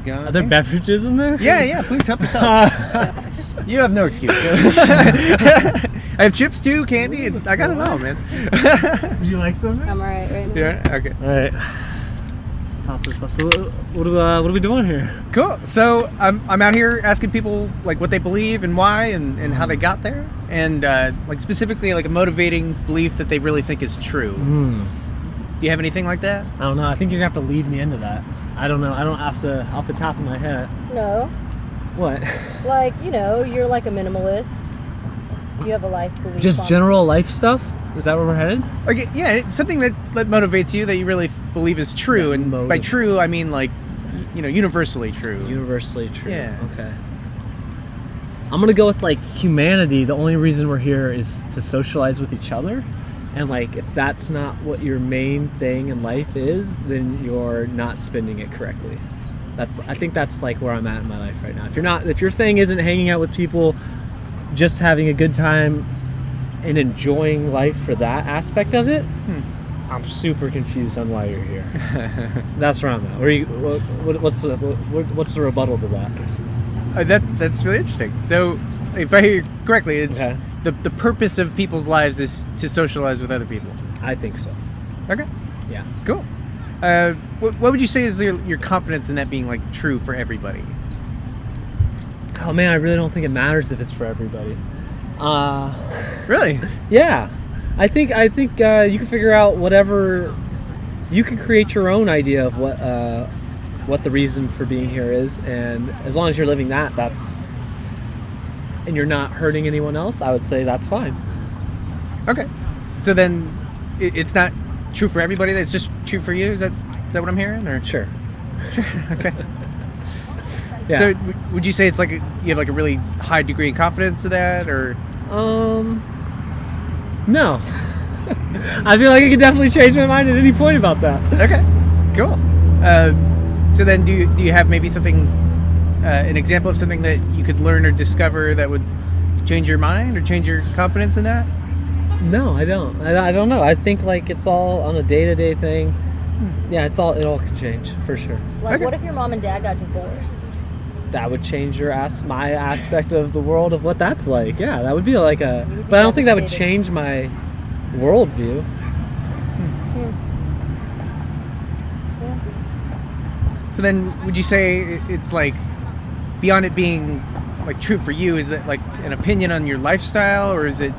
going. Are there beverages in there? Yeah, please help yourself. You have no excuse. I have chips too, candy, and I got it all, man. Would you like something? I'm alright right now. Yeah, okay. Alright. Let's pop this up. So what are we doing here? Cool. So I'm out here asking people like what they believe and why and how they got there, and like specifically like a motivating belief that they really think is true. Do you have anything like that? I don't know. I think you're gonna have to lead me into that. I don't know. I don't off the top of my head. No. What? Like, you're like a minimalist. You have a life belief. Just general life stuff? Is that where we're headed? Like, yeah, it's something that motivates you that you really believe is true, and by true I mean like, universally true. Universally true. Yeah. Okay. I'm gonna go with like humanity. The only reason we're here is to socialize with each other, and like if that's not what your main thing in life is, then you're not spending it correctly. I think that's like where I'm at in my life right now. If your thing isn't hanging out with people, just having a good time and enjoying life for that aspect of it, I'm super confused on why you're here. That's where I'm at. What's the rebuttal to that? That's really interesting. So, if I hear correctly, it's okay. the purpose of people's lives is to socialize with other people. I think so. Okay. Yeah. Cool. What would you say is your confidence in that being like true for everybody? Oh man, I really don't think it matters if it's for everybody. Really? Yeah. I think you can figure out whatever. You can create your own idea of what the reason for being here is, and as long as you're living and you're not hurting anyone else, I would say that's fine. Okay. So then, it's not true for everybody. That's just true for you. Is that what I'm hearing? Or Sure. Okay. Yeah. So would you say it's like you have like a really high degree of confidence in that, or? No. I feel like I could definitely change my mind at any point about that. Okay. Cool. So then, do you have maybe something, an example of something that you could learn or discover that would change your mind or change your confidence in that? No, I don't. I don't know. I think like it's all on a day-to-day thing. Yeah, it all can change for sure. Like, Okay. what if your mom and dad got divorced? That would change my aspect of the world of what that's like. Yeah, that would be like but I don't think that would change my worldview. Yeah. So then, would you say it's like beyond it being like true for you? Is that like an opinion on your lifestyle, or is it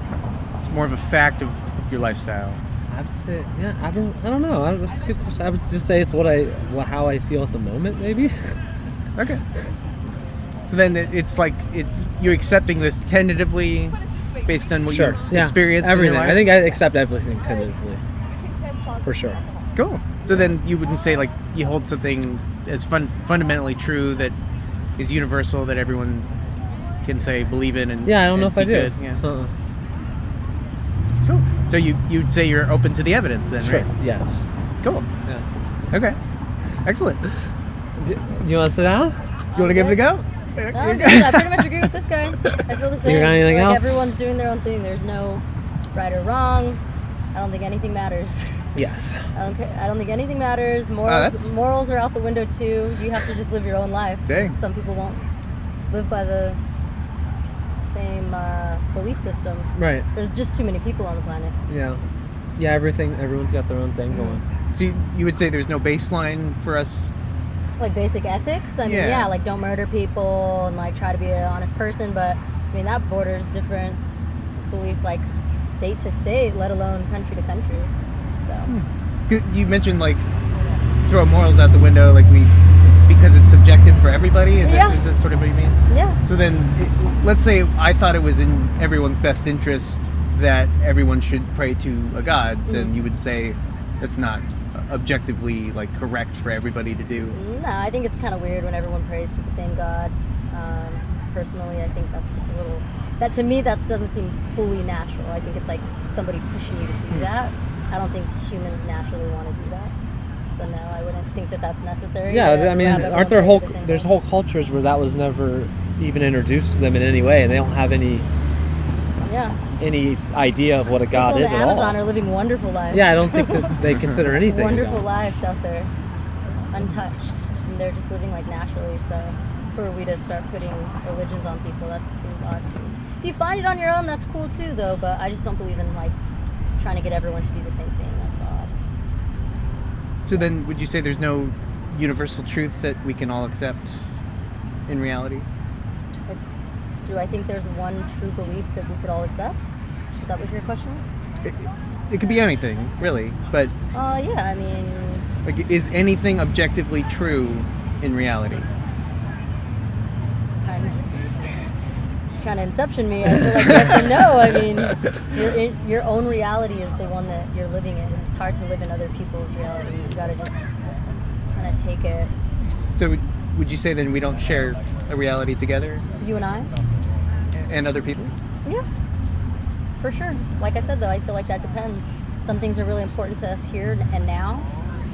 more of a fact of your lifestyle? I'd say, yeah. I don't know. That's a good question. I would just say it's how I feel at the moment, maybe. Okay. So then it's like you're accepting this tentatively based on what you've experienced everything. in your life? I think I accept everything tentatively. For sure. Cool. So then you wouldn't say like you hold something as fundamentally true that is universal that everyone can say believe in and I don't know if I do. Good. Yeah. Cool. So you'd say you're open to the evidence then, Sure. right? Yes. Cool. Yeah. Okay. Excellent. Do you want to sit down? You want to give it a go? No, I'm good. I pretty much agree with this guy. I feel the same. You got anything like else? Everyone's doing their own thing. There's no right or wrong. I don't think anything matters. Yes. I don't think anything matters. Morals are out the window too. You have to just live your own life. Dang. Some people won't live by the same belief system. Right. There's just too many people on the planet. Yeah. Yeah. Everyone's got their own thing going. So you would say there's no baseline for us? Like basic ethics. I mean, like don't murder people and like try to be an honest person. But I mean that borders different beliefs, like state to state, let alone country to country. So. You mentioned like throw morals out the window, like it's because it's subjective for everybody. Is that sort of what you mean? Yeah. So then, let's say I thought it was in everyone's best interest that everyone should pray to a god. Then you would say that's not objectively like correct for everybody to do. No, I think it's kind of weird when everyone prays to the same God. Personally, I think that's a little. That to me, that doesn't seem fully natural. I think it's like somebody pushing you to do that. I don't think humans naturally want to do that. So no, I wouldn't think that that's necessary. Yeah, I mean, aren't there there's whole cultures where that was never even introduced to them in any way, and they don't have any idea of what a god People is in at all. Amazon are living wonderful lives. Yeah, I don't think that they consider anything. Wonderful lives out there, untouched. and they're just living like naturally. So who are we to start putting religions on people? That seems odd too. If you find it on your own, that's cool too, though. But I just don't believe in like trying to get everyone to do the same thing. That's odd. So then, would you say there's no universal truth that we can all accept in reality? Do I think there's one true belief that we could all accept? Is that what your question was? It could be anything, really. But yeah, I mean, like, is anything objectively true in reality? Trying to inception me. I feel like yes and no. I mean, your own reality is the one that you're living in. It's hard to live in other people's reality. You gotta just kind of take it. So would you say then we don't share a reality together? You and I? And other people? Yeah, for sure. Like I said, though, I feel like that depends. Some things are really important to us here and now,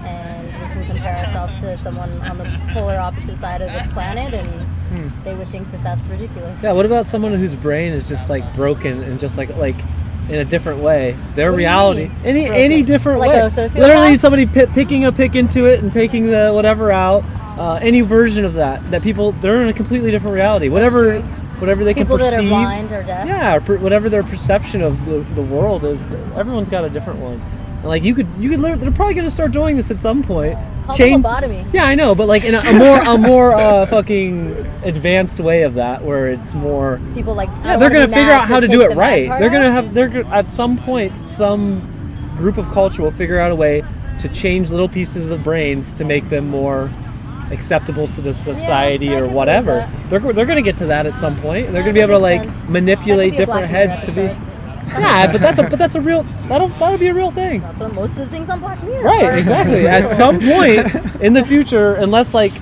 and we can compare ourselves to someone on the polar opposite side of the planet, and they would think that that's ridiculous. Yeah, what about someone whose brain is just like broken and just like in a different way? Their What do you reality, mean? any different Like way. a sociopath? Literally, somebody picking a pick into it and taking the whatever out. Any version of that people, they're in a completely different reality. Whatever they People can perceive. that are blind or deaf. Yeah, whatever their perception of the world is. Everyone's got a different one. And like you could learn. They're probably going to start doing this at some point. It's called lobotomy. Yeah, I know, but like in a more fucking advanced way of that, where it's more. People like. Yeah, they're going to figure out how to do it right. They're at some point, some group of culture will figure out a way to change little pieces of brains to make them more acceptable to the society or whatever. They're going to get to that at some point. They're going to be able to like manipulate different heads to be. Yeah, but that's a real. That'll be a real thing. That's what most of the things on Black Mirror. Right, exactly. At some point in the future, unless like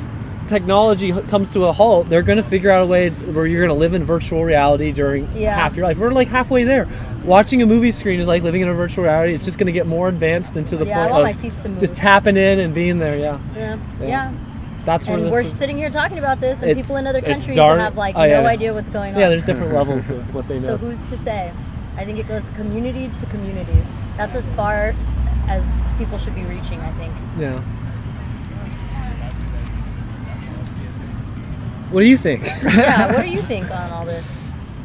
technology comes to a halt, they're going to figure out a way where you're going to live in virtual reality during half your life. We're like halfway there. Watching a movie screen is like living in a virtual reality. It's just going to get more advanced into the point I want of my seats to move. just tapping in and being there. Yeah. That's where and this we're is. sitting here talking about this, and people in other countries dark. have like Oh, yeah. no idea what's going on. Yeah, there's different levels of what they know. So who's to say? I think it goes community to community. That's as far as people should be reaching, I think. Yeah. What do you think? Yeah, what do you think on all this?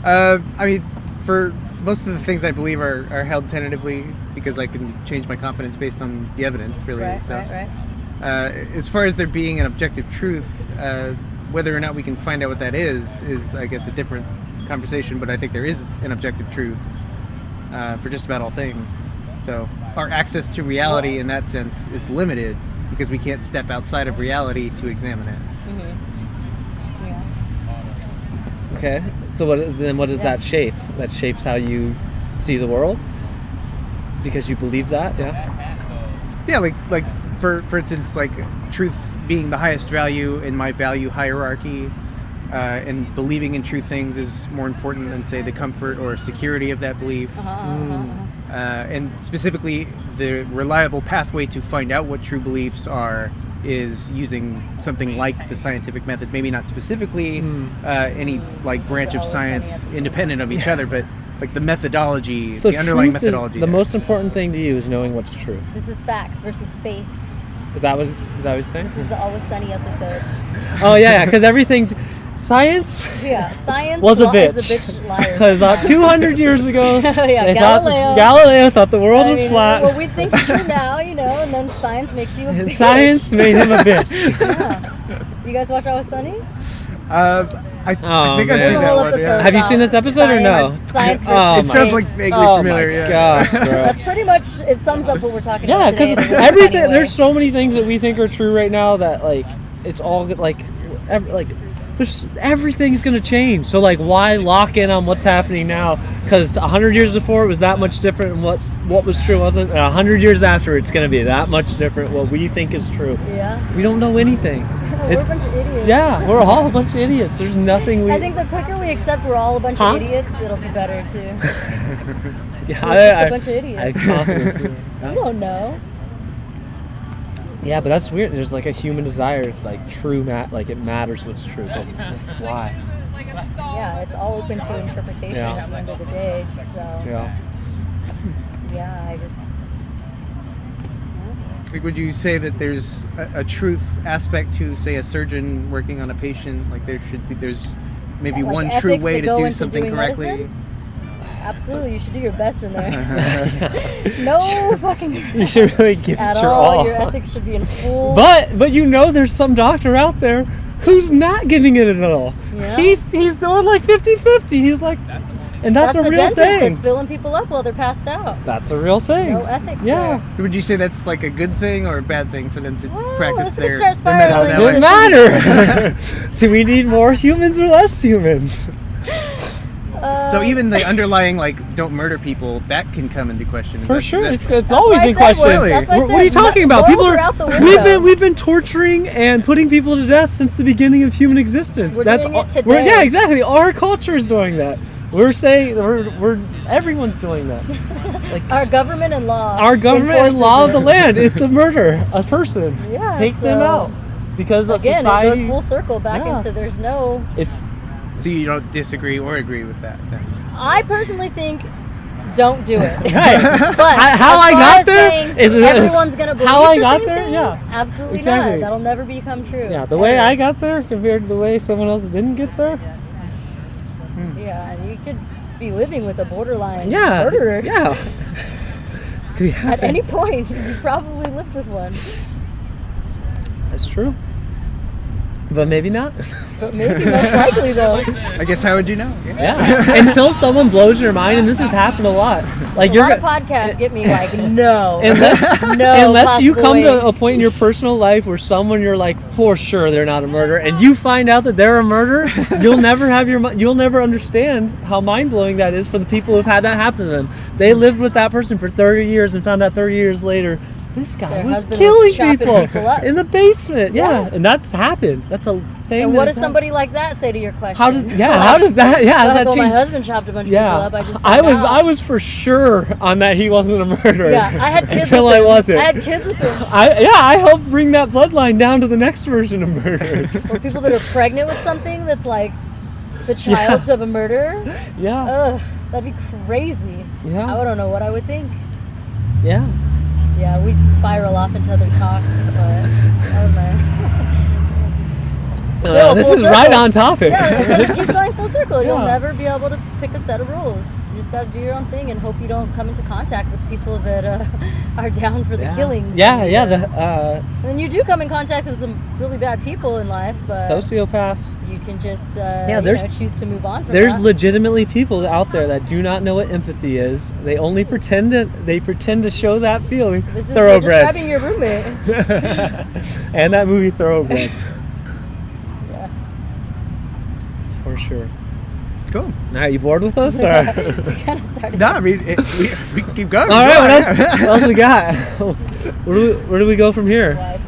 I mean, for most of the things I believe are held tentatively because I can change my confidence based on the evidence, really. Right. As far as there being an objective truth, whether or not we can find out what that is I guess a different conversation, but I think there is an objective truth for just about all things. So our access to reality in that sense is limited because we can't step outside of reality to examine it. Okay, so what does that shape? That shapes how you see the world? Because you believe that, Yeah, like for instance, like truth being the highest value in my value hierarchy, and believing in true things is more important than, say, the comfort or security of that belief. And specifically, the reliable pathway to find out what true beliefs are is using something like the scientific method. Maybe not specifically any like branch of science independent of each other, but like the methodology, so the underlying methodology. The most important thing to you is knowing what's true. This is facts versus faith. Is that what you're saying? This is the Always Sunny episode. Oh yeah, because everything. Science was a bitch. Because 200 years ago, Galileo thought the world was flat. What we think is true now, and then science makes you a bitch. And science made him a bitch. Yeah. You guys watch Always Sunny? I think I've seen that one. Yeah. Have you seen this episode or no? Science it sounds like vaguely familiar. My gosh, bro. That's pretty much, it sums up what we're talking about today. Yeah, because everything, there's so many things that we think are true right now that like, it's all like everything's gonna change. So like, why lock in on what's happening now? Because 100 years before it was that much different, and what was true wasn't. And 100 years after, it's gonna be that much different. What we think is true. Yeah. We don't know anything. We're a bunch of idiots. Yeah, we're all a bunch of idiots. There's nothing I think the quicker we accept we're all a bunch of idiots, it'll be better too. Yeah, we're just a bunch of idiots. I have confidence. You don't know. Yeah, but that's weird. There's like a human desire. It's like true, like it matters what's true. But why? Yeah, it's all open to interpretation at the end of the day. So. Yeah. Yeah, Like, would you say that there's a truth aspect to, say, a surgeon working on a patient? Like there's maybe Like one ethics true that way to go do into something doing correctly? medicine? Absolutely, you should do your best in there. No fucking. You should really give at it your all. all. Your ethics should be in full. But you know, there's some doctor out there who's not giving it at all. Yeah. He's doing like 50-50. He's like, and that's a the real dentist thing. that's filling people up while they're passed out. That's a real thing. No ethics Yeah. there. Would you say that's like a good thing or a bad thing for them to practice let's their start medicine spiraling. that way? Doesn't matter. Do we need more humans or less humans? So even the underlying, like, don't murder people, that can come into question. For sure, it's That's always why I in said question. Really? that's why I What are said you talking about? morals People are out the we've window. been torturing and putting people to death since the beginning of human existence. We're That's doing it all- today. yeah, exactly. Our culture is doing that. We're saying we're everyone's doing that. Like Our government and law. our government and enforces law of it. the land is to murder a person. Yeah, Take them so- out because of Again, society. it goes full circle back Yeah. into there's no. It's So you don't disagree or agree with that, then? I personally think don't do it. Right. But How as I far got as there saying is everyone's gonna believe how I the got same there. thing, Yeah, absolutely exactly. not. That'll never become true. yeah. The way Ever. I got there compared to the way someone else didn't get there. Yeah, and you could be living with a borderline Yeah. murderer. Yeah. Could be At happening. any point, you probably lived with one. That's true. But maybe not. But maybe most likely though. I guess how would you know? Yeah. Until someone blows your mind, and this has happened a lot. Like A you're lot of go- podcasts get me like, no. unless No unless you possible come to way. a point in your personal life where someone you're like for sure they're not a murderer, and you find out that they're a murderer, you'll never understand how mind blowing that is for the people who've had that happen to them. They lived with that person for 30 years and found out 30 years later this guy Their was husband killing was chopping people up. in the basement. Yeah. Yeah. And that's happened. That's a thing. And that what has does somebody like that say to your question? How does that? Yeah, Like, that well, my change? husband chopped a bunch of Yeah, people up. I just I found was out. for sure on that he wasn't a murderer. Yeah, I had kids until with I him. wasn't. I had kids with him. I helped bring that bloodline down to the next version of murderers. Or people that are pregnant with something that's like the child of a murderer. Yeah, Ugh, that'd be crazy. yeah, I don't know what I would think. yeah. Yeah, we spiral off into other talks, but that was my. Still, This full is right circle. on topic. Yeah, it keeps going full circle. You'll Yeah. never be able to pick a set of rules. You just got to do your own thing and hope you don't come into contact with people that are down for the killings. Yeah, And, yeah. and you do come in contact with some really bad people in life, but Sociopaths. you can just choose to move on from There's that. legitimately people out there that do not know what empathy is. They only pretend to show that feeling. This is you're Thoroughbreds. describing your roommate. And that movie Thoroughbreds. Yeah. For sure. Cool. All right, you bored with us? We kind of started. No, I mean, we can keep going. All right, what Yeah. else, what else we got? Where do we go from here? Life.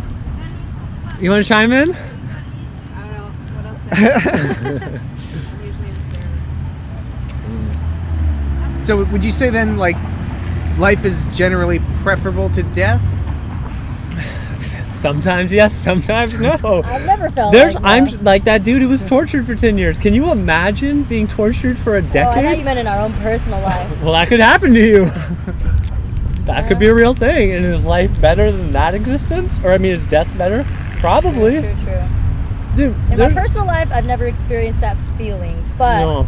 You want to chime in? I don't know what else to say. I'm usually in the So would you say then, like, life is generally preferable to death? Sometimes yes, sometimes no. I've never felt There's like I'm that. like that dude who was tortured for 10 years. Can you imagine being tortured for a Oh, I thought you decade? meant in our own personal life. Well, that could happen to you. That could be a real thing. And is life better than that existence? Or I mean, is death better? Probably. True. Dude, In my personal life, I've never experienced that feeling, but no.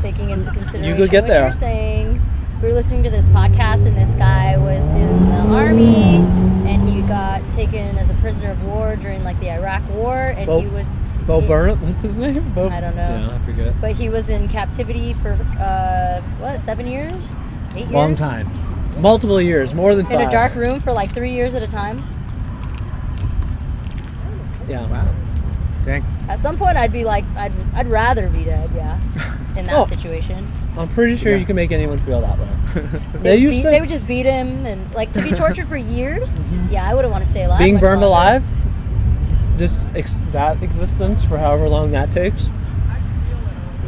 taking into consideration could get what there. you're saying, we were listening to this podcast, and this guy was in the army, and he got taken as a prisoner of war during like the Iraq War, and Bo- he was. Bo he- Burnham? What's his name? Bo? I don't know. Yeah, I forget. But he was in captivity for 7 years, 8 years? Long time. Multiple years, more than 5. In a dark room for like 3 years at a time. Yeah. Wow. Dang. At some point, I'd be like, I'd rather be dead, yeah, in that Oh. situation. I'm pretty sure Yeah. you can make anyone feel that way. They would just beat him, and like to be tortured for years. Yeah, I wouldn't want to stay alive. being much burned longer. alive, just that existence for however long that takes.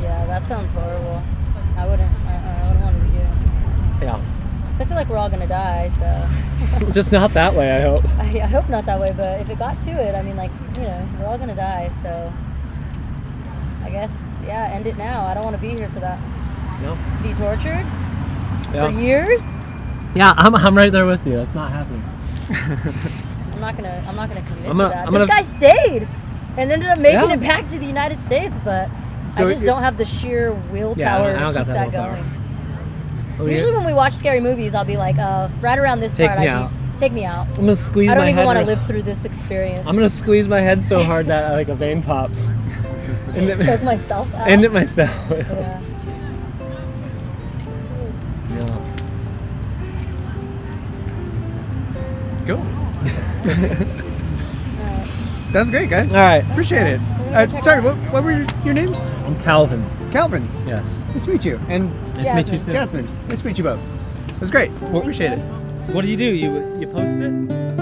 Yeah, that sounds horrible. I wouldn't want to do it. Yeah. 'Cause I feel like we're all gonna die, so Just not that way, I hope. I hope not that way. But if it got to it, I mean, like, we're all gonna die, so I guess end it now. I don't want to be here for that. No. To be tortured Yeah. for years. Yeah, I'm right there with you. It's not happening. I'm not gonna commit I'm to gonna- that. I'm This gonna- guy stayed and ended up making Yeah. it back to the United States, but So I just it- don't have the sheer willpower Yeah, I don't to got keep that that willpower. going. Oh, Usually yeah. when we watch scary movies, I'll be like, right around this Take part, me I'd out. be, take me out. I'm gonna squeeze I don't my even head. want to live through this experience. I'm gonna squeeze my head so hard that like a vein pops. And choke myself out. End it myself. Yeah. Yeah. Cool. Alright. That's great, guys. All right. Appreciate it. We're gonna check Sorry, out- what were your names? I'm Calvin. Calvin. Yes. Nice to meet you. And Nice to meet you Jasmine. too. Jasmine. Nice to meet you both. It was great. Appreciate it. What do? You post it?